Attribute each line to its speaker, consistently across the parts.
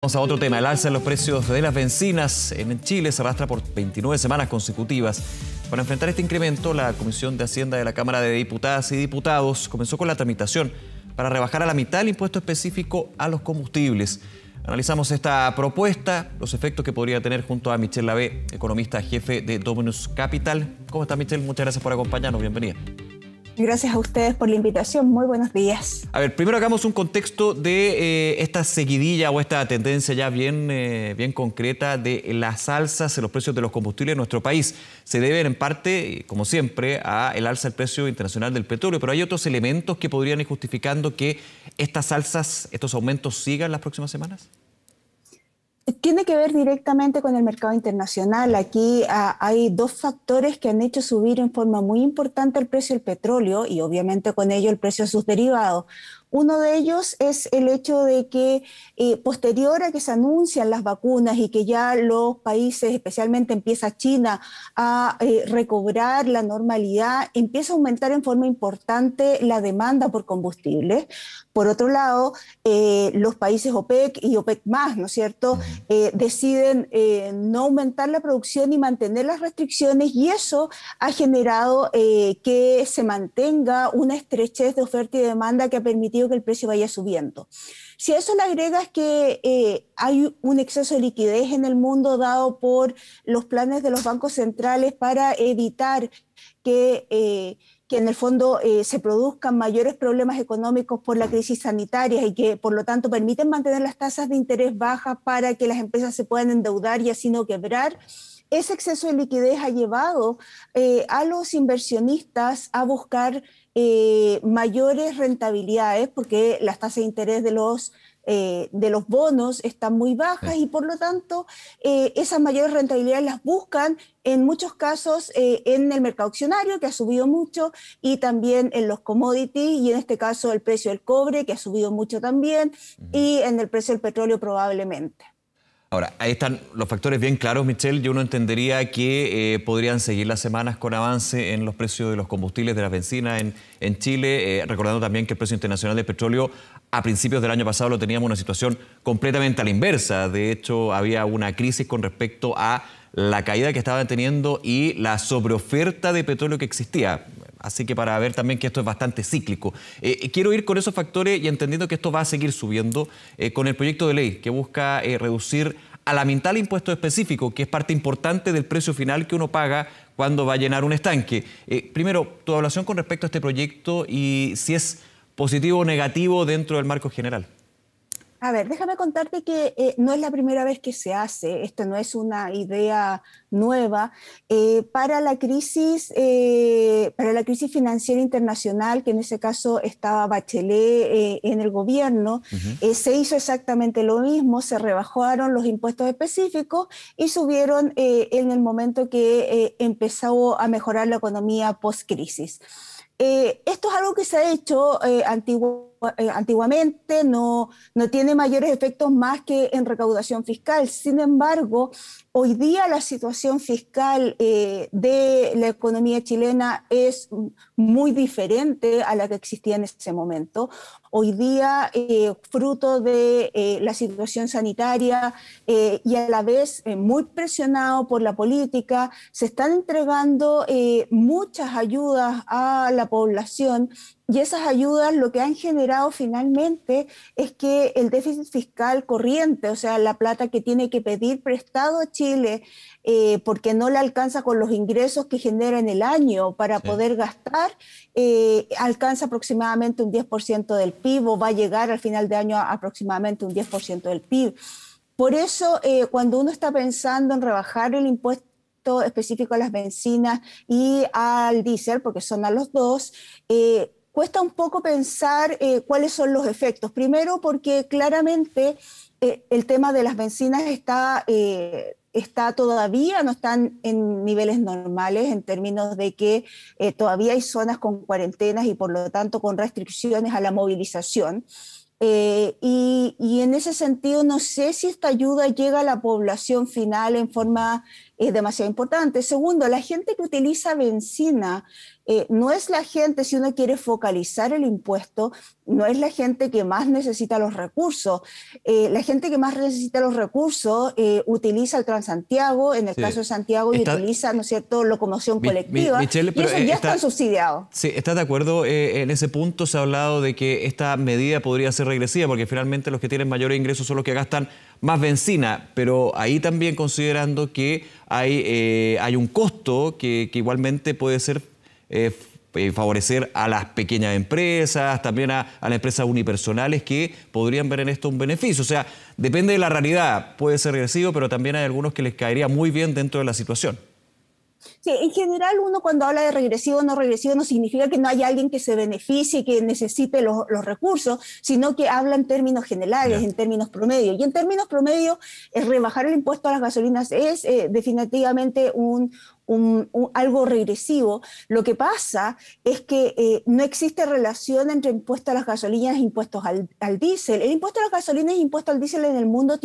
Speaker 1: Vamos a otro tema. El alza en los precios de las bencinas en Chile se arrastra por 29 semanas consecutivas. Para enfrentar este incremento, la Comisión de Hacienda de la Cámara de Diputadas y Diputados comenzó con la tramitación para rebajar a la mitad el impuesto específico a los combustibles. Analizamos esta propuesta, los efectos que podría tener junto a Michelle Lavé, economista jefe de Dominus Capital. ¿Cómo está, Michelle? Muchas gracias por acompañarnos. Bienvenida.
Speaker 2: Gracias a ustedes por la invitación. Muy buenos días.
Speaker 1: A ver, primero hagamos un contexto de esta seguidilla o esta tendencia ya bien concreta de las alzas en los precios de los combustibles en nuestro país. Se deben en parte, como siempre, a el alza del precio internacional del petróleo, pero hay otros elementos que podrían ir justificando que estas alzas, estos aumentos sigan las próximas semanas.
Speaker 2: Tiene que ver directamente con el mercado internacional. Aquí hay dos factores que han hecho subir en forma muy importante el precio del petróleo y obviamente con ello el precio de sus derivados. Uno de ellos es el hecho de que posterior a que se anuncian las vacunas y que ya los países, especialmente empieza China, a recobrar la normalidad, empieza a aumentar en forma importante la demanda por combustibles. Por otro lado, los países OPEC y OPEC+, ¿no es cierto?, deciden no aumentar la producción y mantener las restricciones, y eso ha generado que se mantenga una estrechez de oferta y demanda que ha permitido que el precio vaya subiendo. Si a eso le agregas que hay un exceso de liquidez en el mundo dado por los planes de los bancos centrales para evitar que en el fondo se produzcan mayores problemas económicos por la crisis sanitaria y que por lo tanto permiten mantener las tasas de interés bajas para que las empresas se puedan endeudar y así no quebrar. Ese exceso de liquidez ha llevado a los inversionistas a buscar mayores rentabilidades porque las tasas de interés de los bonos están muy bajas y por lo tanto esas mayores rentabilidades las buscan en muchos casos en el mercado accionario, que ha subido mucho, y también en los commodities, y en este caso el precio del cobre, que ha subido mucho también, y en el precio del petróleo probablemente.
Speaker 1: Ahora, ahí están los factores bien claros, Michelle. Yo uno entendería que podrían seguir las semanas con avance en los precios de los combustibles, de las bencinas en Chile, recordando también que el precio internacional del petróleo a principios del año pasado lo teníamos en una situación completamente a la inversa. De hecho, había una crisis con respecto a la caída que estaban teniendo y la sobreoferta de petróleo que existía. Así que para ver también que esto es bastante cíclico. Quiero ir con esos factores y entendiendo que esto va a seguir subiendo con el proyecto de ley que busca reducir a la mitad el impuesto específico, que es parte importante del precio final que uno paga cuando va a llenar un estanque. Primero, tu evaluación con respecto a este proyecto y si es positivo o negativo dentro del marco general.
Speaker 2: A ver, déjame contarte que no es la primera vez que se hace, esto no es una idea nueva. Para la crisis financiera internacional, que en ese caso estaba Bachelet en el gobierno, se hizo exactamente lo mismo, se rebajaron los impuestos específicos y subieron en el momento que empezó a mejorar la economía post-crisis. Esto es algo que se ha hecho antiguamente, no tiene mayores efectos más que en recaudación fiscal. Sin embargo, hoy día la situación fiscal de la economía chilena es muy diferente a la que existía en ese momento. Hoy día, fruto de la situación sanitaria y a la vez muy presionado por la política, se están entregando muchas ayudas a la población, y esas ayudas lo que han generado finalmente es que el déficit fiscal corriente, o sea, la plata que tiene que pedir prestado a Chile porque no le alcanza con los ingresos que genera en el año para poder gastar, alcanza aproximadamente un 10% del PIB, o va a llegar al final de año a aproximadamente un 10% del PIB. Por eso, cuando uno está pensando en rebajar el impuesto específico a las bencinas y al diésel, porque son a los dos, cuesta un poco pensar cuáles son los efectos. Primero, porque claramente el tema de las bencinas está todavía, no están en niveles normales en términos de que todavía hay zonas con cuarentenas y por lo tanto con restricciones a la movilización. Y en ese sentido no sé si esta ayuda llega a la población final en forma demasiado importante. Segundo, la gente que utiliza bencina no es la gente, si uno quiere focalizar el impuesto, no es la gente que más necesita los recursos. La gente que más necesita los recursos utiliza el Transantiago, en el caso de Santiago, y utiliza, ¿no es cierto?, locomoción colectiva,
Speaker 1: Michelle,
Speaker 2: y eso ya está subsidiado.
Speaker 1: Sí, ¿estás de acuerdo? En ese punto se ha hablado de que esta medida podría ser regresiva, porque finalmente los que tienen mayores ingresos son los que gastan más benzina, pero ahí también considerando que hay un costo que igualmente puede ser favorecer a las pequeñas empresas, también a las empresas unipersonales que podrían ver en esto un beneficio. O sea, depende de la realidad, puede ser regresivo, pero también hay algunos que les caería muy bien dentro de la situación.
Speaker 2: Sí, en general uno cuando habla de regresivo o no regresivo no significa que no haya alguien que se beneficie, que necesite los recursos, sino que habla en términos generales, en términos promedio. Y en términos promedio, rebajar el impuesto a las gasolinas es definitivamente algo regresivo. Lo que pasa es que no existe relación entre impuestos a las gasolinas e impuestos al diésel. El impuesto a las gasolinas e impuesto al diésel en el mundo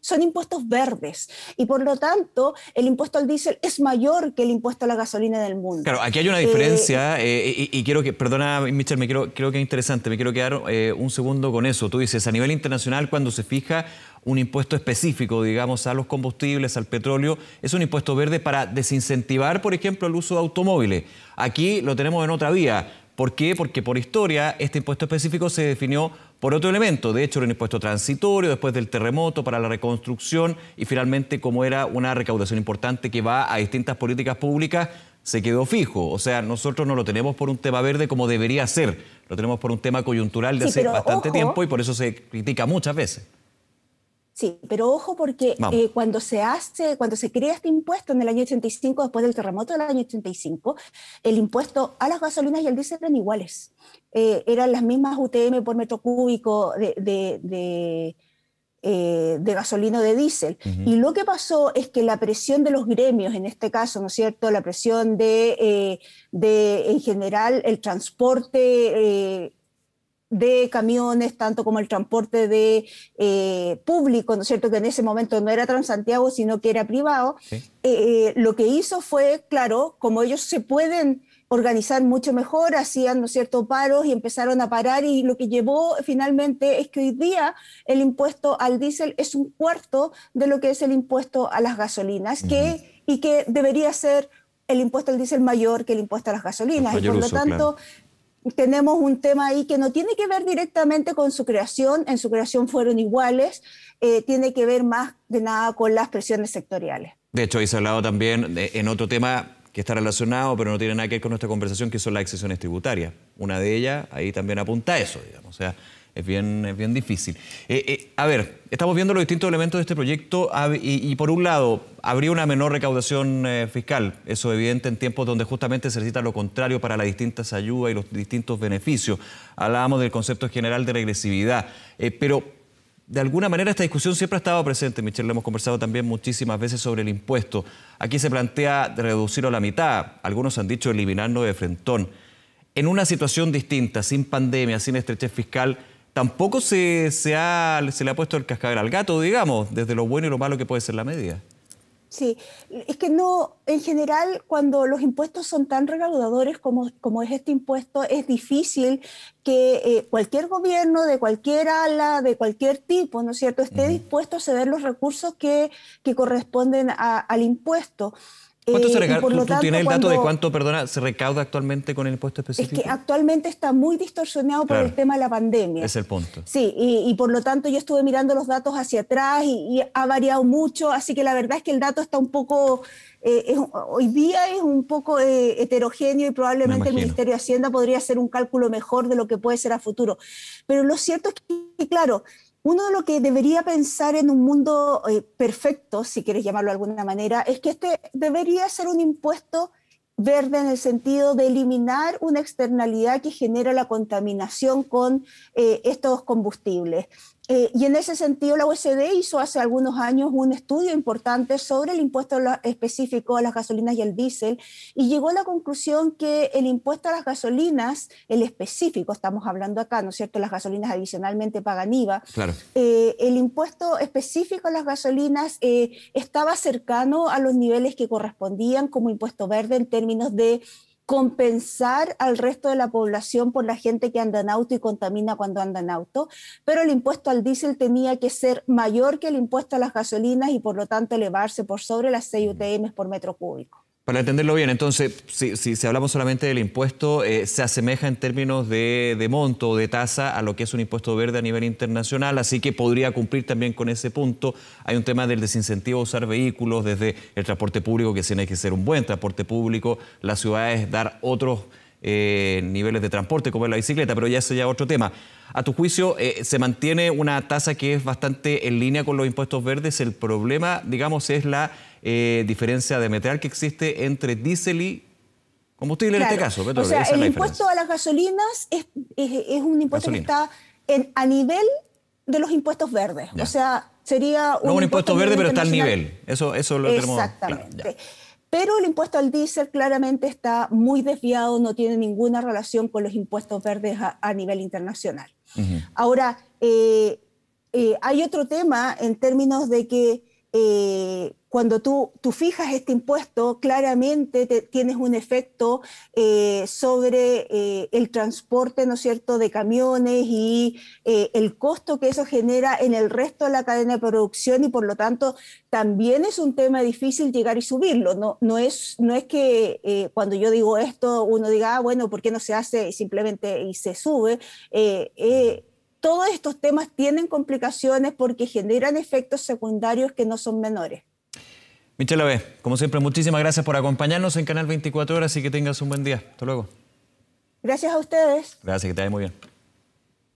Speaker 2: son impuestos verdes y por lo tanto el impuesto al diésel es mayor que el impuesto a la gasolina en el mundo.
Speaker 1: Claro, aquí hay una diferencia y quiero que, perdona Michelle, creo que es interesante, me quiero quedar un segundo con eso. Tú dices, a nivel internacional cuando se fija un impuesto específico, digamos, a los combustibles, al petróleo, es un impuesto verde para desincentivar, por ejemplo, el uso de automóviles. Aquí lo tenemos en otra vía. ¿Por qué? Porque por historia este impuesto específico se definió por otro elemento. De hecho, era un impuesto transitorio después del terremoto para la reconstrucción y finalmente, como era una recaudación importante que va a distintas políticas públicas, se quedó fijo. O sea, nosotros no lo tenemos por un tema verde como debería ser. Lo tenemos por un tema coyuntural de hace bastante tiempo y por eso se critica muchas veces.
Speaker 2: Sí, pero ojo porque cuando se crea este impuesto en el año 85, después del terremoto del año 85, el impuesto a las gasolinas y al diésel eran iguales. Eran las mismas UTM por metro cúbico de gasolina o de diésel. Y lo que pasó es que la presión de los gremios, en este caso, ¿no es cierto?, la presión de en general, el transporte de camiones, tanto como el transporte de público, ¿no es cierto?, que en ese momento no era Transantiago, sino que era privado, lo que hizo fue, claro, como ellos se pueden organizar mucho mejor, hacían, ¿no es cierto?, paros y empezaron a parar, y lo que llevó finalmente es que hoy día el impuesto al diésel es un cuarto de lo que es el impuesto a las gasolinas, y que debería ser el impuesto al diésel mayor que el impuesto a las gasolinas, y por lo tanto tenemos un tema ahí que no tiene que ver directamente con su creación, en su creación fueron iguales, tiene que ver más de nada con las presiones sectoriales.
Speaker 1: De hecho, ahí se ha hablado también en otro tema que está relacionado, pero no tiene nada que ver con nuestra conversación, que son las exenciones tributarias. Una de ellas ahí también apunta a eso, digamos. O sea, es bien difícil. A ver, estamos viendo los distintos elementos de este proyecto y por un lado, habría una menor recaudación fiscal. Eso es evidente en tiempos donde justamente se necesita lo contrario para las distintas ayudas y los distintos beneficios. Hablábamos del concepto general de regresividad, pero de alguna manera esta discusión siempre ha estado presente. Michelle, lo hemos conversado también muchísimas veces sobre el impuesto. Aquí se plantea reducirlo a la mitad. Algunos han dicho eliminarlo de frentón. En una situación distinta, sin pandemia, sin estrechez fiscal, tampoco se le ha puesto el cascabel al gato, digamos, desde lo bueno y lo malo que puede ser la medida.
Speaker 2: Sí, es que no, en general, cuando los impuestos son tan recaudadores como es este impuesto, es difícil que cualquier gobierno de cualquier ala, de cualquier tipo, ¿no es cierto?, esté dispuesto a ceder los recursos que corresponden al impuesto.
Speaker 1: ¿Cuánto se recauda? ¿Tú tienes el dato de cuánto, perdona, se recauda actualmente con el impuesto específico?
Speaker 2: Es que actualmente está muy distorsionado por el tema de la pandemia.
Speaker 1: Es el punto.
Speaker 2: Sí, y por lo tanto yo estuve mirando los datos hacia atrás y ha variado mucho, así que la verdad es que el dato está un poco, hoy día es un poco heterogéneo y probablemente el Ministerio de Hacienda podría hacer un cálculo mejor de lo que puede ser a futuro. Pero lo cierto es que, claro, uno de lo que debería pensar en un mundo perfecto, si quieres llamarlo de alguna manera, es que este debería ser un impuesto verde en el sentido de eliminar una externalidad que genera la contaminación con estos combustibles. Y en ese sentido la OECD hizo hace algunos años un estudio importante sobre el impuesto específico a las gasolinas y al diésel y llegó a la conclusión que el impuesto a las gasolinas, el específico, estamos hablando acá, ¿no es cierto?, las gasolinas adicionalmente pagan IVA,
Speaker 1: claro.
Speaker 2: El impuesto específico a las gasolinas estaba cercano a los niveles que correspondían como impuesto verde en términos de compensar al resto de la población por la gente que anda en auto y contamina cuando anda en auto, pero el impuesto al diésel tenía que ser mayor que el impuesto a las gasolinas y por lo tanto elevarse por sobre las 6 UTM por metro cúbico.
Speaker 1: Para entenderlo bien, entonces, si hablamos solamente del impuesto, se asemeja en términos de monto o de tasa a lo que es un impuesto verde a nivel internacional, así que podría cumplir también con ese punto. Hay un tema del desincentivo a usar vehículos, desde el transporte público, que tiene que ser un buen transporte público, las ciudades dar otros niveles de transporte, como es la bicicleta, pero ya ese ya es otro tema. A tu juicio, ¿se mantiene una tasa que es bastante en línea con los impuestos verdes? El problema, digamos, es la diferencia de metal que existe entre diésel y combustible, claro, en este caso. Petróleo.
Speaker 2: O sea, el impuesto a las gasolinas es un impuesto que está a nivel de los impuestos verdes. Ya. O sea, sería
Speaker 1: un impuesto verde, pero está al nivel. Eso lo tenemos.
Speaker 2: Exactamente. Claro, pero el impuesto al diésel claramente está muy desviado, no tiene ninguna relación con los impuestos verdes a nivel internacional. Ahora, hay otro tema en términos de que cuando tú fijas este impuesto, claramente tienes un efecto sobre el transporte, ¿no es cierto?, de camiones y el costo que eso genera en el resto de la cadena de producción y por lo tanto también es un tema difícil llegar y subirlo. No es que cuando yo digo esto uno diga, bueno, ¿por qué no se hace simplemente y se sube? Todos estos temas tienen complicaciones porque generan efectos secundarios que no son menores.
Speaker 1: Michelle Avé, como siempre, muchísimas gracias por acompañarnos en Canal 24 Horas y que tengas un buen día. Hasta luego.
Speaker 2: Gracias a ustedes.
Speaker 1: Gracias, que te vaya muy bien.